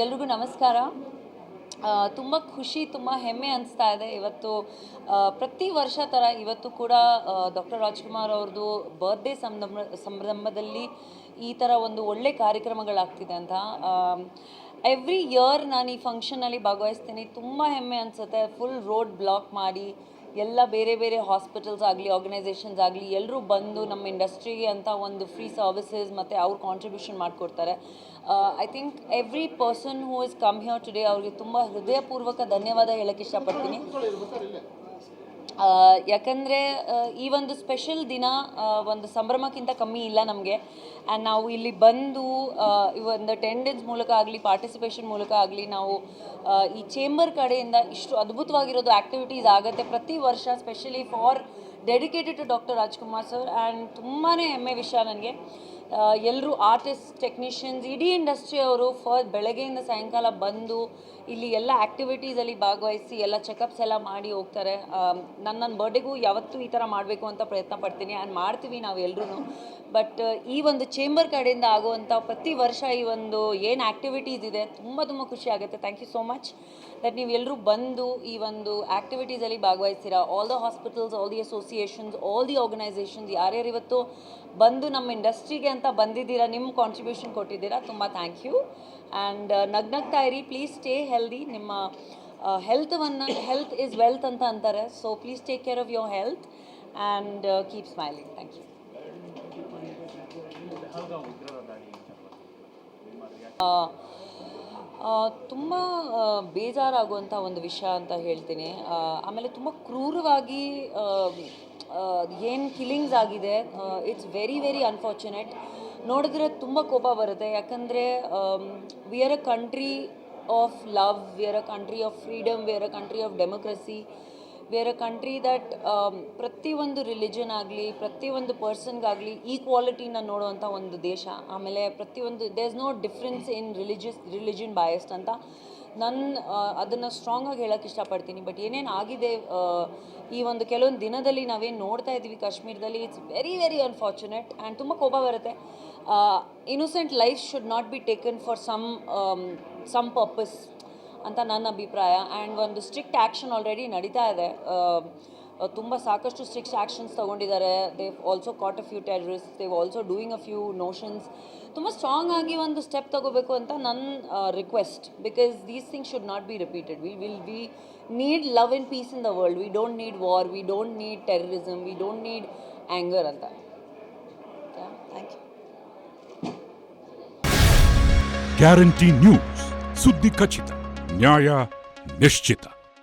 ಎಲ್ರಿಗೂ ನಮಸ್ಕಾರ. ತುಂಬ ಖುಷಿ, ತುಂಬ ಹೆಮ್ಮೆ ಅನಿಸ್ತಾ ಇದೆ. ಇವತ್ತು ಪ್ರತಿ ವರ್ಷ ಥರ ಇವತ್ತು ಕೂಡ ಡಾಕ್ಟರ್ ರಾಜ್ಕುಮಾರ್ ಅವ್ರದ್ದು ಬರ್ತ್ಡೇ ಸಂಭ್ರಮದಲ್ಲಿ ಈ ಥರ ಒಂದು ಒಳ್ಳೆ ಕಾರ್ಯಕ್ರಮಗಳಾಗ್ತಿದೆ ಅಂತ. ಎವ್ರಿ ಇಯರ್ ನಾನು ಈ ಫಂಕ್ಷನಲ್ಲಿ ಭಾಗವಹಿಸ್ತೀನಿ. ತುಂಬ ಹೆಮ್ಮೆ ಅನಿಸುತ್ತೆ. ಫುಲ್ ರೋಡ್ ಬ್ಲಾಕ್ ಮಾಡಿ ಎಲ್ಲ ಬೇರೆ ಬೇರೆ ಹಾಸ್ಪಿಟಲ್ಸ್ ಆಗಲಿ, ಆರ್ಗನೈಸೇಷನ್ಸ್ ಆಗಲಿ, ಎಲ್ಲರೂ ಬಂದು ನಮ್ಮ ಇಂಡಸ್ಟ್ರಿಗೆ ಅಂತ ಒಂದು ಫ್ರೀ ಸರ್ವಿಸಸ್ ಮತ್ತು ಅವ್ರು ಕಾಂಟ್ರಿಬ್ಯೂಷನ್ ಮಾಡಿಕೊಡ್ತಾರೆ. I think every person who is come here today ಅವ್ರಿಗೆ ತುಂಬ ಹೃದಯಪೂರ್ವಕ ಧನ್ಯವಾದ ಹೇಳೋಕ್ಕೆ ಇಷ್ಟಪಡ್ತೀನಿ. ಯಾಕಂದರೆ ಈ ಒಂದು ಸ್ಪೆಷಲ್ ದಿನ ಒಂದು ಸಂಭ್ರಮಕ್ಕಿಂತ ಕಮ್ಮಿ ಇಲ್ಲ ನಮಗೆ. ಆ್ಯಂಡ್ ನಾವು ಇಲ್ಲಿ ಬಂದು ಈ ಒಂದು ಅಟೆಂಡೆನ್ಸ್ ಮೂಲಕ ಆಗಲಿ, ಪಾರ್ಟಿಸಿಪೇಷನ್ ಮೂಲಕ ಆಗಲಿ, ನಾವು ಈ ಚೇಂಬರ್ ಕಡೆಯಿಂದ ಇಷ್ಟು ಅದ್ಭುತವಾಗಿರೋದು ಆ್ಯಕ್ಟಿವಿಟೀಸ್ ಆಗುತ್ತೆ ಪ್ರತಿ ವರ್ಷ, specially for dedicated to doctor Rajkumar sir. And ತುಂಬಾ ಹೆಮ್ಮೆ ವಿಷಯ ನನಗೆ. ಎಲ್ಲರೂ ಆರ್ಟಿಸ್ಟ್, ಟೆಕ್ನಿಷಿಯನ್ಸ್, ಇಡೀ ಇಂಡಸ್ಟ್ರಿ ಅವರು ಬೆಳಗ್ಗೆಯಿಂದ ಸಾಯಂಕಾಲ ಬಂದು ಇಲ್ಲಿ ಎಲ್ಲ ಆ್ಯಕ್ಟಿವಿಟೀಸಲ್ಲಿ ಭಾಗವಹಿಸಿ ಎಲ್ಲ ಚೆಕಪ್ಸ್ ಎಲ್ಲ ಮಾಡಿ ಹೋಗ್ತಾರೆ. ನನ್ನ ಬರ್ಡೇಗೂ ಯಾವತ್ತೂ ಈ ಥರ ಮಾಡಬೇಕು ಅಂತ ಪ್ರಯತ್ನ ಪಡ್ತೀನಿ. ಆ್ಯಂಡ್ ಮಾಡ್ತೀವಿ ನಾವು ಎಲ್ಲರೂ. ಬಟ್ ಈ ಒಂದು ಚೇಂಬರ್ ಕಡೆಯಿಂದ ಆಗುವಂಥ ಪ್ರತಿ ವರ್ಷ ಈ ಒಂದು ಏನು ಆ್ಯಕ್ಟಿವಿಟೀಸ್ ಇದೆ ತುಂಬ ತುಂಬ ಖುಷಿ ಆಗುತ್ತೆ. Thank you so much that ನೀವು ಎಲ್ಲರೂ ಬಂದು ಈ ಒಂದು ಆ್ಯಕ್ಟಿವಿಟೀಸಲ್ಲಿ ಭಾಗವಹಿಸ್ತೀರಾ. All the hospitals, all the associations, all the organisations, ಯಾರ್ಯಾರು ಇವತ್ತು ಬಂದು ನಮ್ಮ ಇಂಡಸ್ಟ್ರಿಗೆ ಅಂತ ಬಂದಿದ್ದೀರಾ, ನಿಮ್ಮ ಕಾಂಟ್ರಿಬ್ಯೂಷನ್ ಕೊಟ್ಟಿದ್ದೀರಾ, ತುಂಬ ಥ್ಯಾಂಕ್ ಯು. ಆ್ಯಂಡ್ ನಗ್ನಗ್ತಾ ಇರಿ, ಪ್ಲೀಸ್ ಸ್ಟೇ ಹೆಲ್ದಿ. ನಿಮ್ಮ ಹೆಲ್ತ್ ಈಸ್ ವೆಲ್ತ್ ಅಂತ ಅಂತಾರೆ. So please take care of your health and keep smiling. Thank you. ತುಂಬ ಬೇಜಾರಾಗುವಂಥ ಒಂದು ವಿಷಯ ಅಂತ ಹೇಳ್ತೀನಿ. ಆಮೇಲೆ ತುಂಬ ಕ್ರೂರವಾಗಿ ಏನು ಕಿಲ್ಲಿಂಗ್ಸ್ ಆಗಿದೆ, ಇಟ್ಸ್ ವೆರಿ ವೆರಿ ಅನ್ಫಾರ್ಚುನೇಟ್. ನೋಡಿದ್ರೆ ತುಂಬ ಕೋಪ ಬರುತ್ತೆ. ಯಾಕಂದರೆ we are a country of love, we are a country of freedom, we are a country of democracy, we are a country that ಪ್ರತಿಯೊಂದು ರಿಲಿಜನ್ ಆಗಲಿ, ಪ್ರತಿಯೊಂದು ಪರ್ಸನ್ಗಾಗಲಿ ಈಕ್ವಾಲಿಟಿನ ನೋಡುವಂಥ ಒಂದು ದೇಶ. ಆಮೇಲೆ ಪ್ರತಿಯೊಂದು there is no difference in religion biased ಅಂತ ಅದನ್ನು ಸ್ಟ್ರಾಂಗಾಗಿ ಹೇಳೋಕ್ಕೆ ಇಷ್ಟಪಡ್ತೀನಿ. ಬಟ್ ಏನೇನು ಆಗಿದೆ ಈ ಒಂದು ಕೆಲವೊಂದು ದಿನದಲ್ಲಿ ನಾವೇನು ನೋಡ್ತಾ ಇದ್ದೀವಿ ಕಾಶ್ಮೀರದಲ್ಲಿ, it's very very unfortunate. And ತುಂಬ ಕೋಪ ಬರುತ್ತೆ. Innocent life should not be taken for some purpose ಅಂತ ನನ್ನ ಅಭಿಪ್ರಾಯ. ಆ್ಯಂಡ್ ಒಂದು ಸ್ಟ್ರಿಕ್ಟ್ ಆ್ಯಕ್ಷನ್ ಆಲ್ರೆಡಿ ನಡೀತಾ ಇದೆ. ತುಂಬ ಸಾಕಷ್ಟು ಸ್ಟ್ರಿಕ್ಟ್ ಆ್ಯಕ್ಷನ್ಸ್ ತೊಗೊಂಡಿದ್ದಾರೆ. They also caught a few terrorist, they also doing a few notions. ತುಂಬ ಸ್ಟ್ರಾಂಗ್ ಆಗಿ ಒಂದು ಸ್ಟೆಪ್ ತೊಗೋಬೇಕು ಅಂತ ನನ್ನ request. Because these things should not be repeated. We need love and peace in the world. We don't need war, we don't need terrorism, we don't need anger ಅಂತ. Thank you. Guarantee news, ಸುದ್ದಿ ಖಚಿತ, ನ್ಯಾಯ ನಿಶ್ಚಿತ.